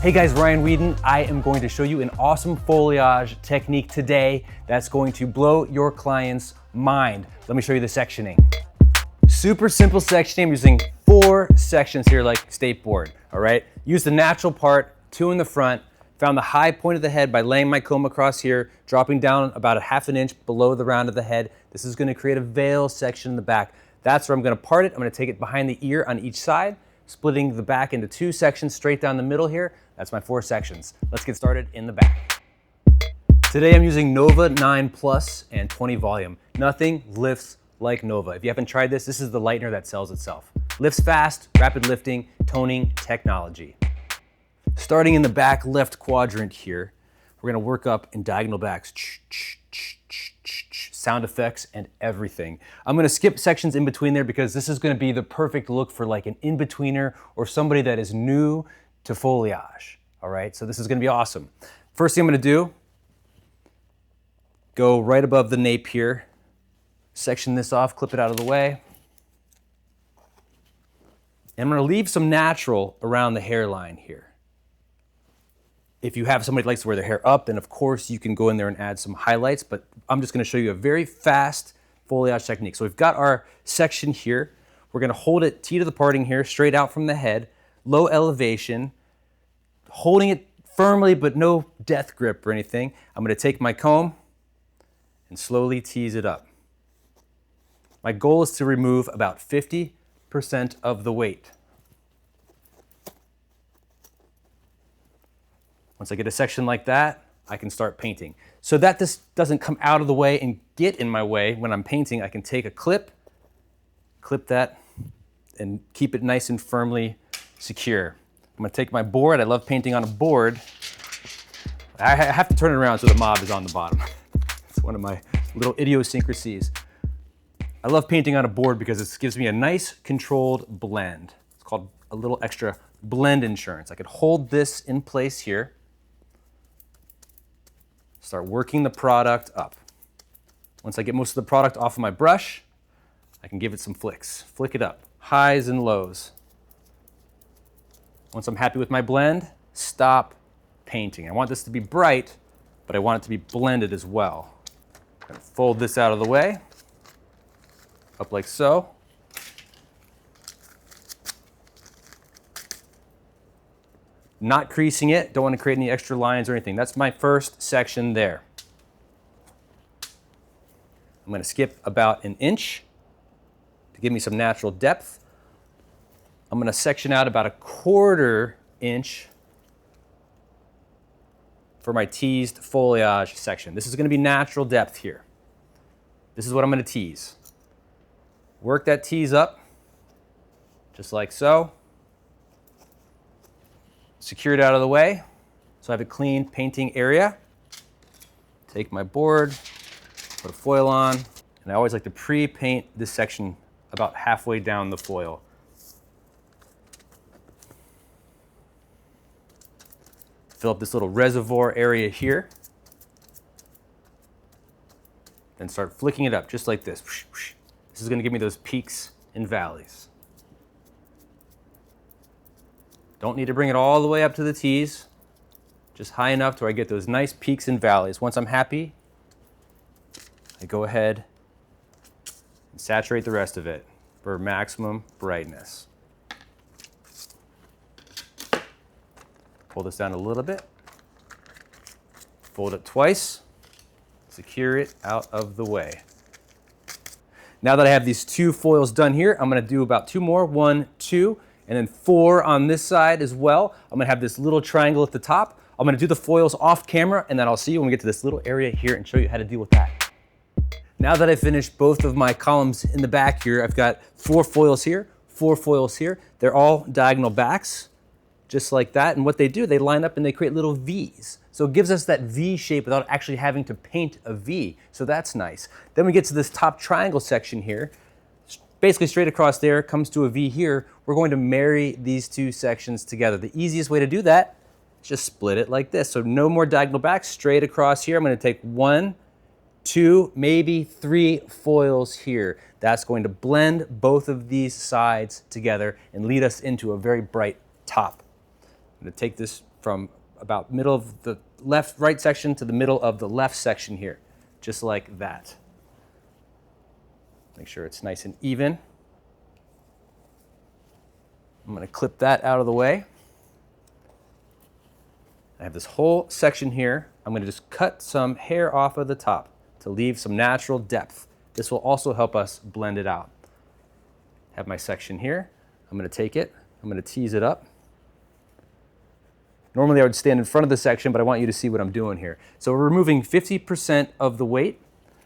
Hey guys, Ryan Whedon. I am going to show you an awesome foliage technique today that's going to blow your client's mind. Let me show you the sectioning. Super simple sectioning. I'm using 4 sections here like skateboard, all right? Use the natural part, 2 in the front. Found the high point of the head by laying my comb across here, dropping down about a ½ an inch below the round of the head. This is gonna create a veil section in the back. That's where I'm gonna part it. I'm gonna take it behind the ear on each side, splitting the back into 2 sections straight down the middle here. That's my 4 sections. Let's get started in the back. Today I'm using Nova 9 Plus and 20 volume. Nothing lifts like Nova. If you haven't tried this, this is the lightener that sells itself. Lifts fast, rapid lifting, toning technology. Starting in the back left quadrant here, we're gonna work up in diagonal backs. Sound effects and everything. I'm gonna skip sections in between there because this is gonna be the perfect look for like an in-betweener or somebody that is new to foliage, all right? So this is gonna be awesome. First thing I'm gonna do, go right above the nape here, section this off, clip it out of the way. And I'm gonna leave some natural around the hairline here. If you have somebody that likes to wear their hair up, then of course you can go in there and add some highlights, but I'm just gonna show you a very fast foliage technique. So we've got our section here. We're gonna hold it T to the parting here, straight out from the head, low elevation, holding it firmly, but no death grip or anything. I'm gonna take my comb and slowly tease it up. My goal is to remove about 50% of the weight. Once I get a section like that, I can start painting. So that this doesn't come out of the way and get in my way when I'm painting, I can take a clip that, and keep it nice and firmly secure. I'm gonna take my board. I love painting on a board. I have to turn it around so the mob is on the bottom. It's one of my little idiosyncrasies. I love painting on a board because it gives me a nice controlled blend. It's called a little extra blend insurance. I could hold this in place here, start working the product up. Once I get most of the product off of my brush, I can give it some flicks. Flick it up, highs and lows. Once I'm happy with my blend, stop painting. I want this to be bright, but I want it to be blended as well. I'm gonna fold this out of the way, up like so. Not creasing it, don't want to create any extra lines or anything. That's my first section there. I'm gonna skip about an inch to give me some natural depth. I'm gonna section out about a ¼ inch for my teased foliage section. This is gonna be natural depth here. This is what I'm gonna tease. Work that tease up, just like so. Secure it out of the way, so I have a clean painting area. Take my board, put a foil on, and I always like to pre-paint this section about halfway down the foil. Fill up this little reservoir area here. Then start flicking it up, just like this. This is gonna give me those peaks and valleys. Don't need to bring it all the way up to the tees, just high enough to where I get those nice peaks and valleys. Once I'm happy, I go ahead and saturate the rest of it for maximum brightness. Pull this down a little bit, fold it twice, secure it out of the way. Now that I have these 2 foils done here, I'm gonna do about 2 more, 1, 2, and then 4 on this side as well. I'm gonna have this little triangle at the top. I'm gonna do the foils off camera, and then I'll see you when we get to this little area here and show you how to deal with that. Now that I've finished both of my columns in the back here, I've got 4 foils here, 4 foils here. They're all diagonal backs, just like that. And what they do, they line up and they create little V's. So it gives us that V shape without actually having to paint a V. So that's nice. Then we get to this top triangle section here. Basically straight across there, comes to a V here. We're going to marry these 2 sections together. The easiest way to do that is just split it like this. So no more diagonal backs, straight across here. I'm gonna take 1, 2, maybe 3 foils here. That's going to blend both of these sides together and lead us into a very bright top. I'm gonna take this from about middle of the right section to the middle of the left section here, just like that. Make sure it's nice and even. I'm going to clip that out of the way. I have this whole section here. I'm going to just cut some hair off of the top to leave some natural depth. This will also help us blend it out. Have my section here. I'm going to take it. I'm going to tease it up. Normally I would stand in front of the section, but I want you to see what I'm doing here. So we're removing 50% of the weight.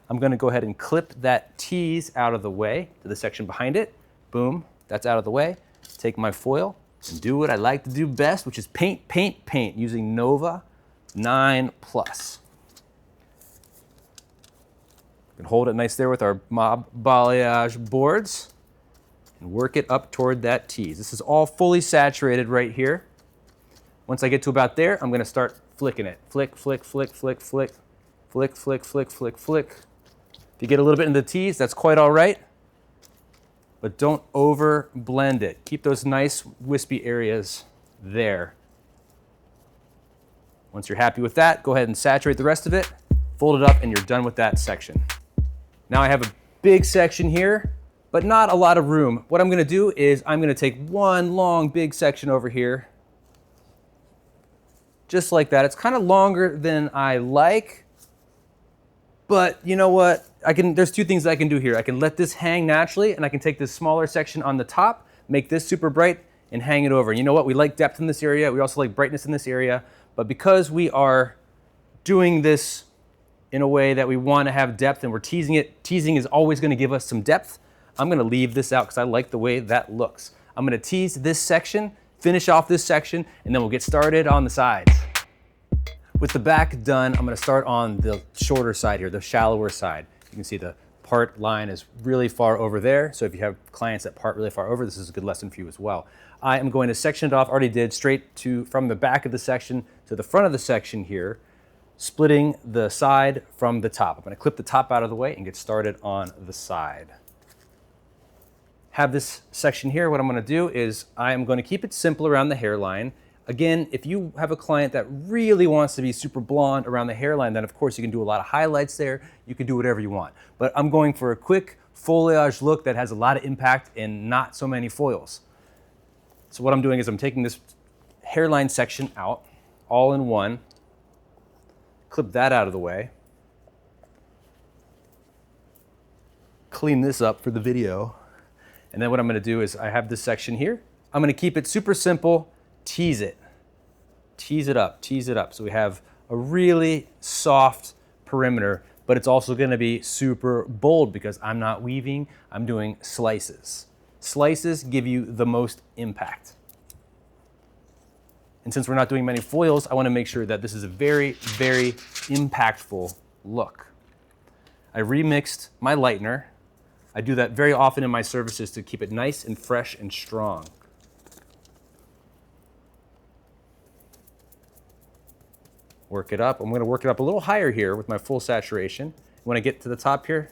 I'm going to go ahead and clip that tease out of the way to the section behind it. Boom, that's out of the way. Take my foil and do what I like to do best, which is paint, paint, paint using Nova 9+. We can hold it nice there with our mob balayage boards and work it up toward that tease. This is all fully saturated right here. Once I get to about there, I'm going to start flicking it. Flick, flick, flick, flick, flick, flick, flick, flick, flick, flick. If you get a little bit into the tease, that's quite all right, but don't over blend it. Keep those nice wispy areas there. Once you're happy with that, go ahead and saturate the rest of it, fold it up, and you're done with that section. Now I have a big section here, but not a lot of room. What I'm going to do is I'm going to take one long big section over here, just like that. It's kind of longer than I like, but you know what? There's two things I can do here. I can let this hang naturally, and I can take this smaller section on the top, make this super bright, and hang it over. You know what? We like depth in this area. We also like brightness in this area, but because we are doing this in a way that we want to have depth and we're teasing it, teasing is always going to give us some depth. I'm going to leave this out because I like the way that looks. I'm going to tease this section, finish off this section, and then we'll get started on the sides. With the back done, I'm going to start on the shorter side here, the shallower side. You can see the part line is really far over there, so if you have clients that part really far over, this is a good lesson for you as well. I am going to section it off, already did, from the back of the section to the front of the section here, splitting the side from the top. I'm going to clip the top out of the way and get started on the side. Have this section here. What I'm going to do is I am going to keep it simple around the hairline. Again, if you have a client that really wants to be super blonde around the hairline, then of course you can do a lot of highlights there. You can do whatever you want. But I'm going for a quick foliage look that has a lot of impact and not so many foils. So what I'm doing is I'm taking this hairline section out, all in one, clip that out of the way, clean this up for the video, and then what I'm going to do is I have this section here. I'm going to keep it super simple, tease it up, tease it up. So we have a really soft perimeter, but it's also going to be super bold because I'm not weaving, I'm doing slices. Slices give you the most impact. And since we're not doing many foils, I want to make sure that this is a very, very impactful look. I remixed my lightener. I do that very often in my services to keep it nice and fresh and strong. Work it up. I'm going to work it up a little higher here with my full saturation. When I get to the top here,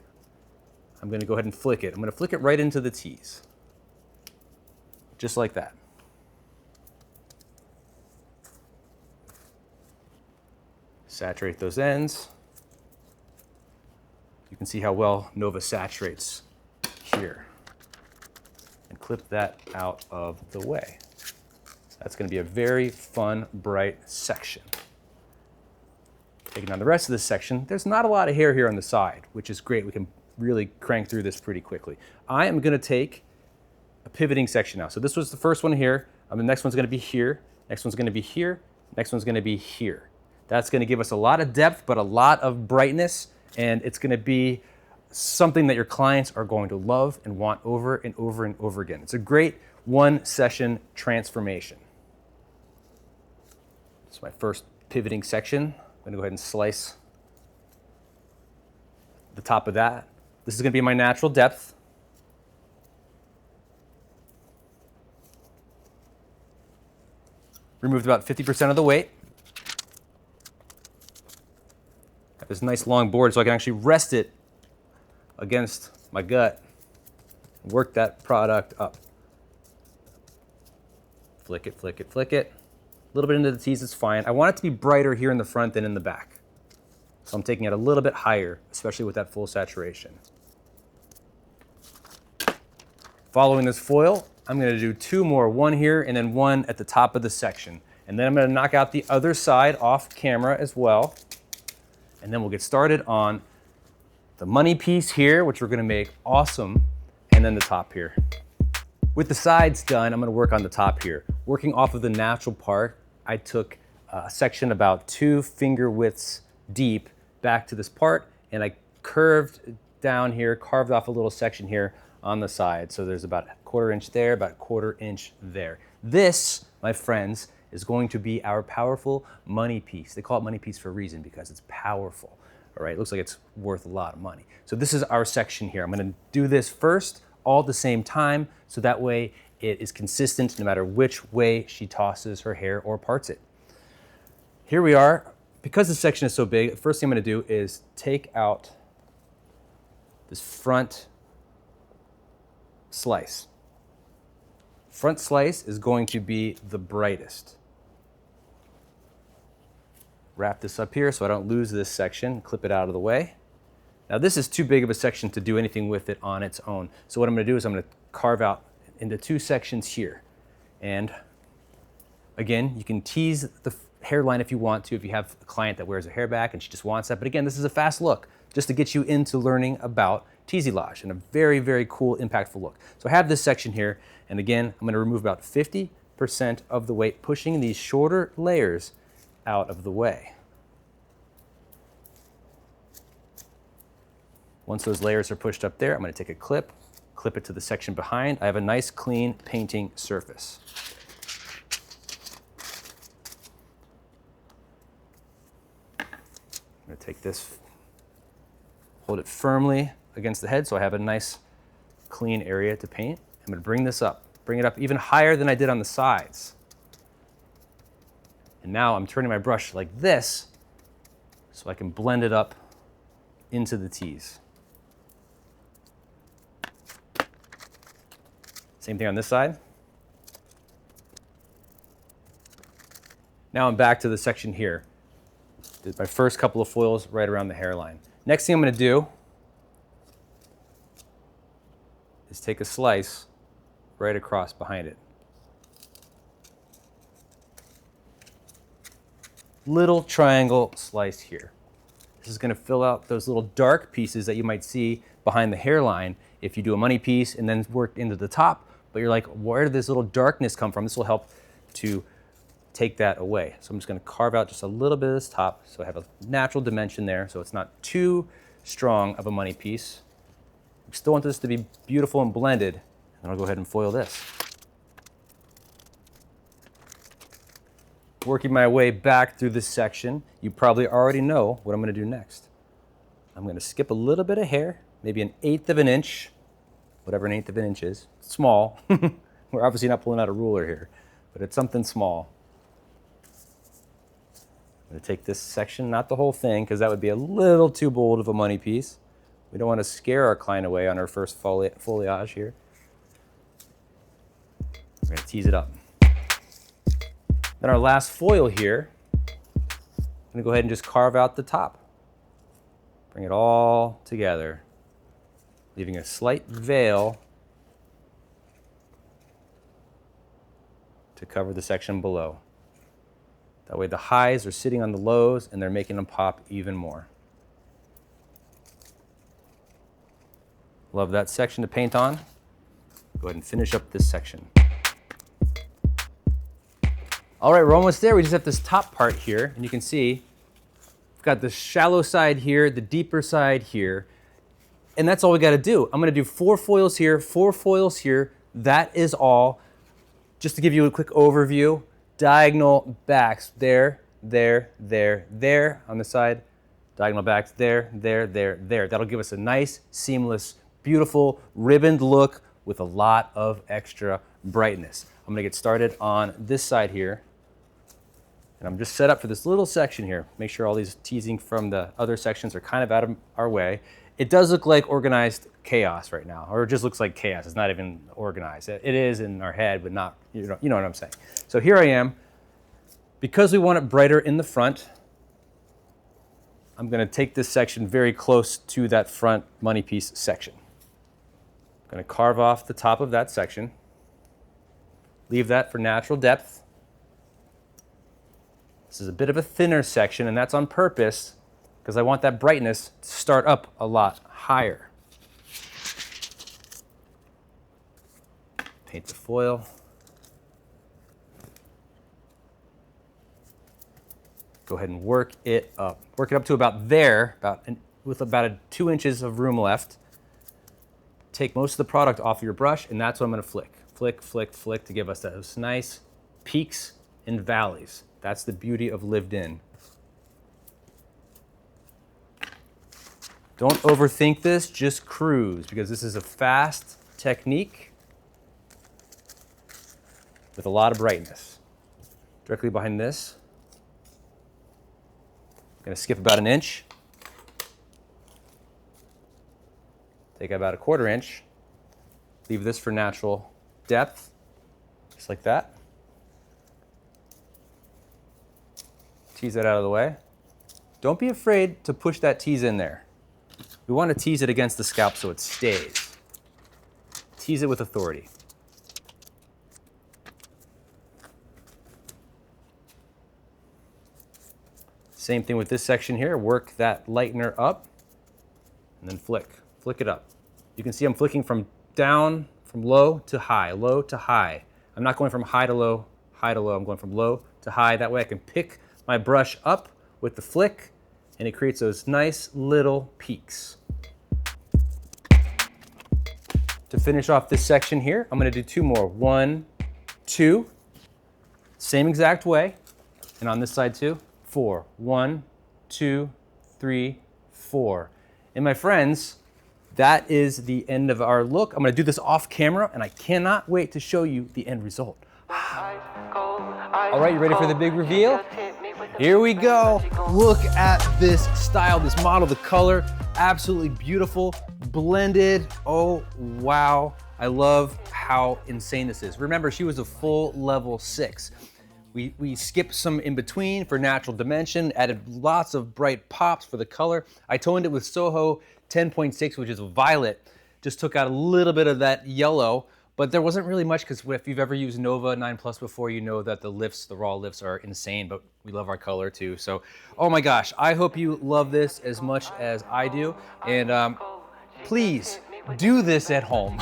I'm going to go ahead and flick it. I'm going to flick it right into the tease. Just like that. Saturate those ends. You can see how well Nova saturates here. And clip that out of the way. That's going to be a very fun, bright section. Taking on the rest of this section, there's not a lot of hair here on the side, which is great. We can really crank through this pretty quickly. I am going to take a pivoting section now. So this was the first one here. The next one's going to be here. Next one's going to be here. Next one's going to be here. That's going to give us a lot of depth, but a lot of brightness, and it's going to be something that your clients are going to love and want over and over and over again. It's a great one-session transformation. This is my first pivoting section. I'm going to go ahead and slice the top of that. This is going to be my natural depth. Removed about 50% of the weight. Got this nice long board so I can actually rest it against my gut and work that product up. Flick it, flick it, flick it. little bit into the tees is fine. I want it to be brighter here in the front than in the back. So I'm taking it a little bit higher, especially with that full saturation. Following this foil, I'm gonna do 2 more, one here and then one at the top of the section. And then I'm gonna knock out the other side off camera as well. And then we'll get started on the money piece here, which we're gonna make awesome, and then the top here. With the sides done, I'm gonna work on the top here. Working off of the natural part, I took a section about 2 finger widths deep back to this part, and I curved down here, carved off a little section here on the side. So there's about a 1/4 inch there, about a 1/4 inch there. This, my friends, is going to be our powerful money piece. They call it money piece for a reason, because it's powerful. All right, it looks like it's worth a lot of money. So this is our section here. I'm gonna do this first, all at the same time, so that way it is consistent no matter which way she tosses her hair or parts it. Here we are. Because this section is so big, the first thing I'm gonna do is take out this front slice. Front slice is going to be the brightest. Wrap this up here so I don't lose this section, clip it out of the way. Now this is too big of a section to do anything with it on its own. So what I'm gonna do is I'm gonna carve out into 2 sections here. And again, you can tease the hairline if you want to, if you have a client that wears a hair back and she just wants that. But again, this is a fast look just to get you into learning about teaselage and a very, very cool, impactful look. So I have this section here, and again, I'm gonna remove about 50% of the weight, pushing these shorter layers out of the way. Once those layers are pushed up there, I'm gonna take a clip it to the section behind. I have a nice, clean painting surface. I'm gonna take this, hold it firmly against the head so I have a nice, clean area to paint. I'm gonna bring this up, bring it up even higher than I did on the sides. And now I'm turning my brush like this so I can blend it up into the tees. Same thing on this side. Now I'm back to the section here. Did my first couple of foils right around the hairline. Next thing I'm gonna do is take a slice right across behind it. Little triangle slice here. This is gonna fill out those little dark pieces that you might see behind the hairline if you do a money piece and then work into the top, but you're like, where did this little darkness come from? This will help to take that away. So I'm just gonna carve out just a little bit of this top so I have a natural dimension there so it's not too strong of a money piece. We still want this to be beautiful and blended, and I'll go ahead and foil this. Working my way back through this section, you probably already know what I'm gonna do next. I'm gonna skip a little bit of hair, maybe 1/8 of an inch, whatever 1/8 of an inch is. It's small. We're obviously not pulling out a ruler here, but it's something small. I'm gonna take this section, not the whole thing, because that would be a little too bold of a money piece. We don't want to scare our client away on our first foliage here. We're gonna tease it up. Then our last foil here, I'm gonna go ahead and just carve out the top. Bring it all together, leaving a slight veil to cover the section below. That way the highs are sitting on the lows and they're making them pop even more. Love that section to paint on. Go ahead and finish up this section. All right, we're almost there. We just have this top part here, and you can see we've got the shallow side here, the deeper side here, and that's all we gotta do. I'm gonna do 4 foils here, 4 foils here. That is all. Just to give you a quick overview, diagonal backs there, there, there, there on the side, diagonal backs there, there, there, there. That'll give us a nice, seamless, beautiful, ribboned look with a lot of extra brightness. I'm gonna get started on this side here. And I'm just set up for this little section here. Make sure all these teasing from the other sections are kind of out of our way. It does look like organized chaos right now, or it just looks like chaos. It's not even organized. It is in our head, but not, you know what I'm saying. So here I am. Because we want it brighter in the front, I'm gonna take this section very close to that front money piece section. I'm gonna carve off the top of that section, leave that for natural depth. This is a bit of a thinner section, and that's on purpose because I want that brightness to start up a lot higher. Paint the foil. Go ahead and work it up. Work it up to about there, with about 2 inches of room left. Take most of the product off your brush, and that's what I'm gonna flick. Flick, flick, flick to give us those nice peaks and valleys. That's the beauty of lived in. Don't overthink this, just cruise, because this is a fast technique with a lot of brightness. Directly behind this, I'm gonna skip about 1 inch. Take about 1/4 inch. Leave this for natural depth, just like that. Tease that out of the way. Don't be afraid to push that tease in there. We want to tease it against the scalp so it stays. Tease it with authority. Same thing with this section here. Work that lightener up and then flick. Flick it up. You can see I'm flicking from down, from low to high, low to high. I'm not going from high to low, high to low. I'm going from low to high. That way I can pick my brush up with the flick, and it creates those nice little peaks. To finish off this section here, I'm gonna do 2 more. 1, 2, same exact way. And on this side too, 4. 1, 2, 3, 4. And my friends, that is the end of our look. I'm gonna do this off camera, and I cannot wait to show you the end result. All right, you ready for the big reveal? Here we go. Look at this style, this model, the color, absolutely beautiful, blended. Oh, wow. I love how insane this is. Remember, she was a full level 6. We skipped some in between for natural dimension, added lots of bright pops for the color. I toned it with SOHO 10.6, which is violet. Just took out a little bit of that yellow, but there wasn't really much, because if you've ever used Nova 9 Plus before, you know that the lifts, the raw lifts are insane, but we love our color too. So, oh my gosh, I hope you love this as much as I do. And please do this at home,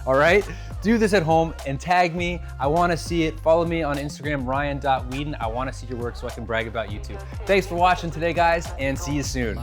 all right? Do this at home and tag me. I wanna see it. Follow me on Instagram, ryan.weeden. I wanna see your work so I can brag about you too. Thanks for watching today, guys, and see you soon.